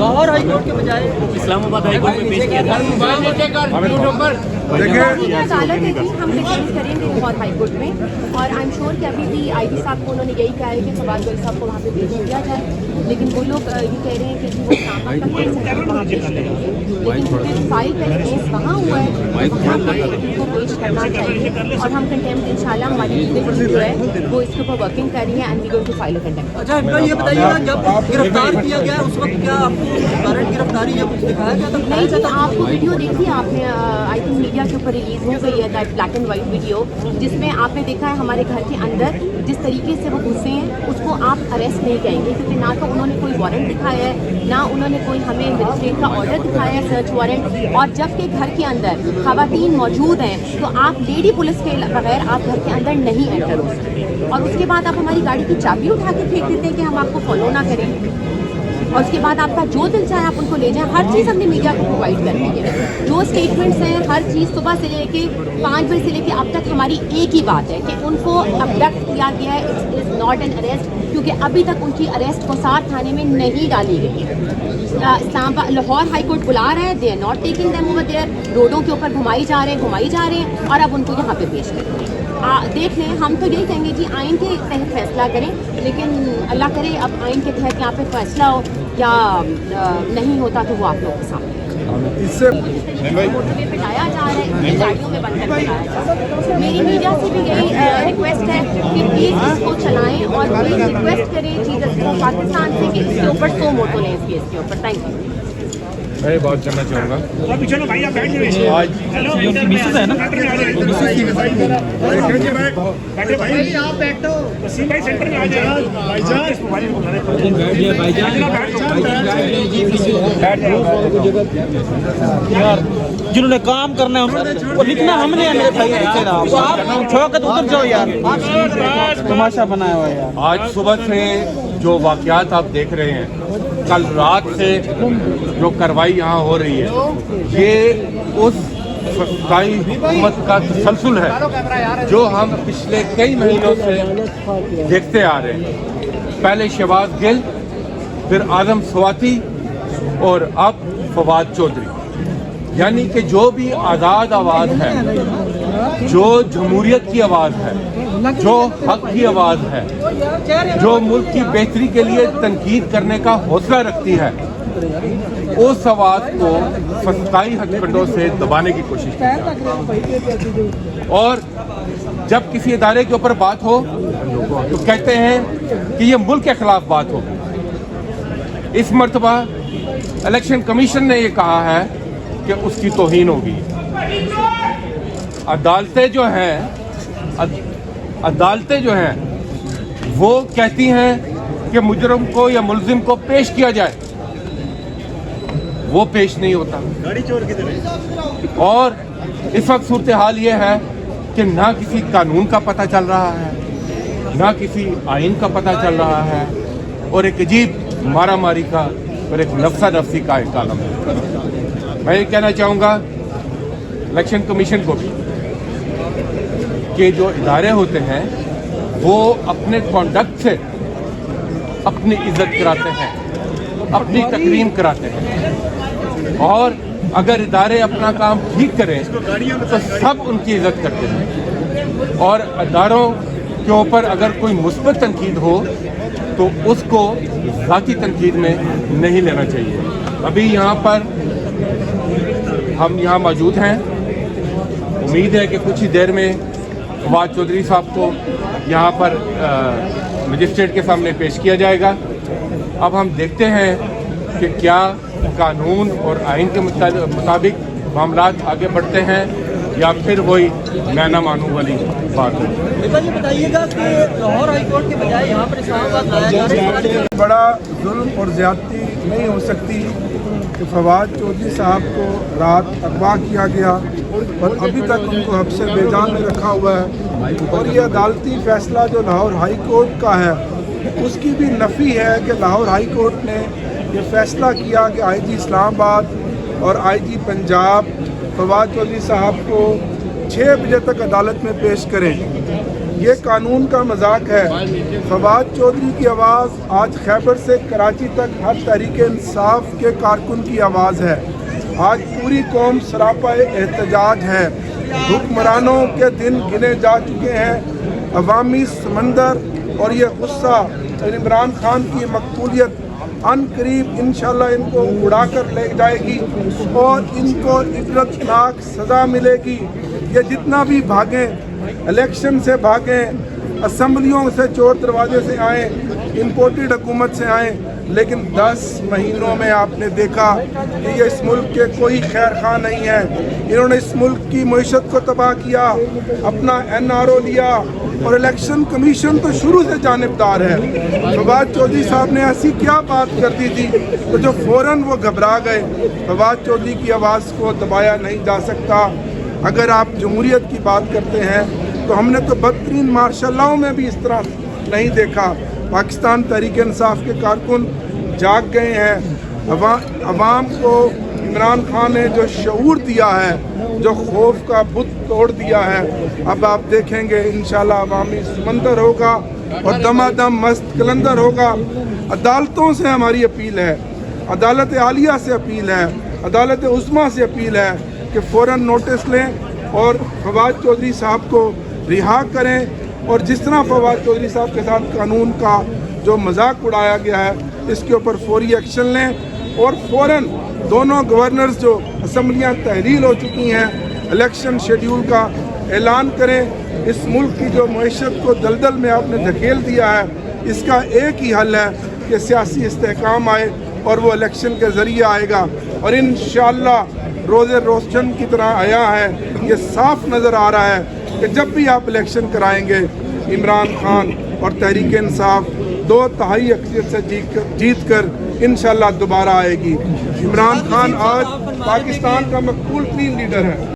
Lahore high court के बजाय Islamabad high court में पेश किया था। अदालत है जी, हम डिफेंस करेंगे लाहौर हाई कोर्ट में, और आई एम श्योर कि अभी भी आईजी साहब को उन्होंने यही कहा है कि फवाद गोयल साहब को वहाँ पे पेश किया जाए, लेकिन वो लोग ये कह रहे हैं कि वो इस्लामाबाद वहाँ पेश करेंगे, लेकिन क्योंकि फाइल पहले केस वहाँ हुआ है वहाँ पे उनको पेश करना चाहिए, और हम कंटेम्प्ट इंशाल्लाह हमारी लीगल जो है वो इसके ऊपर वर्किंग कर रही है and we going to file a contempt. अच्छा इनका ये बताइएगा, जब गिरफ्तार किया गया उस वक्त क्या आपको कारण गिरफ्तारी या कुछ दिखाया गया था? नहीं जी, आपको वीडियो देखी आपने, आई थिंक मीडिया के ऊपर रिलीज हो गई है that black and white video, जिसमें आपने देखा है हमारे घर के अंदर जिस तरीके से वो घुसे हैं उसको आप अरेस्ट नहीं कहेंगे, क्योंकि ना तो उन्होंने कोई वारंट दिखाया है, ना उन्होंने कोई हमें मजिस्ट्रेट का ऑर्डर दिखाया है सर्च वारंट, और जबकि घर के अंदर खवातीन मौजूद हैं तो आप लेडी पुलिस के बगैर आप घर के अंदर नहीं एंटर हो सकते, और उसके बाद आप हमारी गाड़ी की चाबी उठा के फेंक देते हैं कि हम आपको फॉलो ना करें, और उसके बाद आपका जो दिल चाहे आप उनको ले जाएं। हर चीज़ हमने मीडिया को प्रोवाइड कर दी है, जो स्टेटमेंट्स हैं हर चीज़ सुबह से लेके 5 बजे से लेके अब तक हमारी एक ही बात है कि उनको अबडक्ट किया गया है, it is not an arrest, क्योंकि अभी तक उनकी अरेस्ट कोसार थाने में नहीं डाली गई है। इस्लामाबाद लाहौर हाई कोर्ट बुला रहा है, they are not taking them over there, रोडों के ऊपर घुमाई जा रहे हैं और अब उनको यहाँ पे पेश करें। देख लें, हम तो यही कहेंगे जी आइन के तहत फैसला करें, लेकिन अल्लाह करे अब आइन के तहत यहाँ पे फैसला हो या नहीं होता तो वो आप लोगों के सामने इससे मोटरवे पे लाया जा रहा है, इतनी गाड़ियों में बंद करके लाया जा रहा है। मेरी मीडिया से भी यही रिक्वेस्ट है कि प्लीज़ इसको चलाएं, और प्लीज़ रिक्वेस्ट करें चीफ जस्टिस ऑफ पाकिस्तान से कि इसके ऊपर 100 मोटो लें इस केस के ऊपर। Thank you. मैं बात करना चाहूँगा आज मिसेज है ना, यार जिन्होंने काम करना है वो लिखना हमने है मेरे भाई, आप ठोक तो उधर जाओ यार, तमाशा बनाया हुआ है यार। आज सुबह से जो वाक़यात आप देख रहे हैं, कल रात से जो कार्रवाई यहाँ हो रही है, ये उस फसाई हुकूमत का तसलसल है जो हम पिछले कई महीनों से देखते आ रहे हैं। पहले शहबाज गिल, फिर आजम स्वाति और अब फवाद चौधरी, यानी कि जो भी आज़ाद आवाज़ है, जो जमहूरियत की आवाज़ है, जो हक की आवाज़ है, जो मुल्क की बेहतरी के लिए तनकीद करने का हौसला रखती है, उस आवाज़ को फसाई हथकंडों से दबाने की कोशिश की है। और जब किसी इदारे के ऊपर बात हो तो कहते हैं कि ये मुल्क के खिलाफ बात होगी। इस मर्तबा इलेक्शन कमीशन ने ये कहा है कि उसकी तौहीन होगी। अदालतें जो हैं वो कहती हैं कि मुजरिम को या मुलजिम को पेश किया जाए, वो पेश नहीं होता। और इस वक्त सूरत हाल ये है कि ना किसी कानून का पता चल रहा है, ना किसी आइन का पता चल रहा है, और एक अजीब मारा मारी का और एक नफसा नफसी का एक आलम है। मैं ये कहना चाहूँगा इलेक्शन कमीशन को भी कि जो इदारे होते हैं वो अपने कॉन्डक्ट से अपनी इज्जत कराते हैं, अपनी तकरीम कराते हैं, और अगर इदारे अपना काम ठीक करें तो सब उनकी इज्जत करते हैं, और इदारों के ऊपर अगर कोई मुस्बत तनकीद हो तो उसको ज़ाती तनकीद में नहीं लेना चाहिए। अभी यहाँ पर हम यहाँ मौजूद हैं, उम्मीद है कि कुछ ही देर में फवाद चौधरी साहब को यहाँ पर मजिस्ट्रेट के सामने पेश किया जाएगा। अब हम देखते हैं कि क्या कानून और आइन के मुताबिक मामलात आगे बढ़ते हैं या फिर वही मैं ना मानूं वाली बात है। ये बताइएगा कि लाहौर हाई कोर्ट के बजाय यहाँ पर इस्लामाबाद लाया जा रहा है। बड़ा जुल्म और ज़्यादती नहीं हो सकती कि फवाद चौधरी साहब को रात अगवा किया गया और अभी तक उनको हब्से बेजान में रखा हुआ है, और ये अदालती फ़ैसला जो लाहौर हाई कोर्ट का है उसकी भी नफ़ी है कि लाहौर हाई कोर्ट ने ये फ़ैसला किया कि आईजी इस्लामाबाद और आईजी पंजाब फवाद चौधरी साहब को 6 बजे तक अदालत में पेश करें। ये कानून का मजाक है। फवाद चौधरी की आवाज़ आज खैबर से कराची तक हर तहरीक इंसाफ के कारकुन की आवाज़ है। आज पूरी कौम सरापा एहतजाज है। हुक्मरानों के दिन गिने जा चुके हैं। अवामी समंदर और ये गुस्सा इमरान खान की मकबूलियत अनकरीब इंशाल्लाह इनको उड़ा कर ले जाएगी और इनको इबरतनाक सज़ा मिलेगी। ये जितना भी भागें, इलेक्शन से भागें, असम्बलियों से चोर दरवाजे से आए, इम्पोर्टेड हुकूमत से आए, लेकिन 10 महीनों में आपने देखा कि ये इस मुल्क के कोई खैर खा नहीं है। इन्होंने इस मुल्क की मईशत को तबाह किया, अपना NRO लिया और इलेक्शन कमीशन तो शुरू से जानिबदार है। फवाद चौधरी साहब ने ऐसी क्या बात कर दी थी तो जो फ़ौरन वो घबरा गए। फवाद चौधरी की आवाज़ को दबाया नहीं जा सकता। अगर आप जमहूरियत की बात करते हैं तो हमने तो बदतरीन मार्शल लॉ में भी इस तरह नहीं देखा। पाकिस्तान तहरीक इंसाफ के कारकुन जाग गए हैं। अवाम को इमरान खान ने जो शऊर दिया है, जो खौफ का बुत तोड़ दिया है, अब आप देखेंगे इंशाल्लाह अवामी समंदर होगा और दमादम मस्त कलंदर होगा। अदालतों से हमारी अपील है, अदालत आलिया से अपील है, अदालत उस्मा से अपील है कि फ़ौरन नोटिस लें और फवाद चौधरी साहब को रिहा करें। और जिस तरह फवाद चौधरी साहब के साथ कानून का जो मजाक उड़ाया गया है, इसके ऊपर फौरी एक्शन लें और फ़ौरन दोनों गवर्नर्स जो असम्बलियाँ तहलील हो चुकी हैं, इलेक्शन शेड्यूल का ऐलान करें। इस मुल्क की जो मईशत को दलदल में आपने धकेल दिया है, इसका एक ही हल है कि सियासी इस्तेहकाम आए और वो इलेक्शन के ज़रिए आएगा। और इंशाअल्लाह रोज़े रोशन की तरह आया है। ये साफ नज़र आ रहा है कि जब भी आप इलेक्शन कराएंगे, इमरान खान और तहरीक इंसाफ 2/3 अक्सरियत से जीत कर इंशाअल्लाह दोबारा आएगी। इमरान खान आज पाकिस्तान का मकबूल तरीन लीडर है।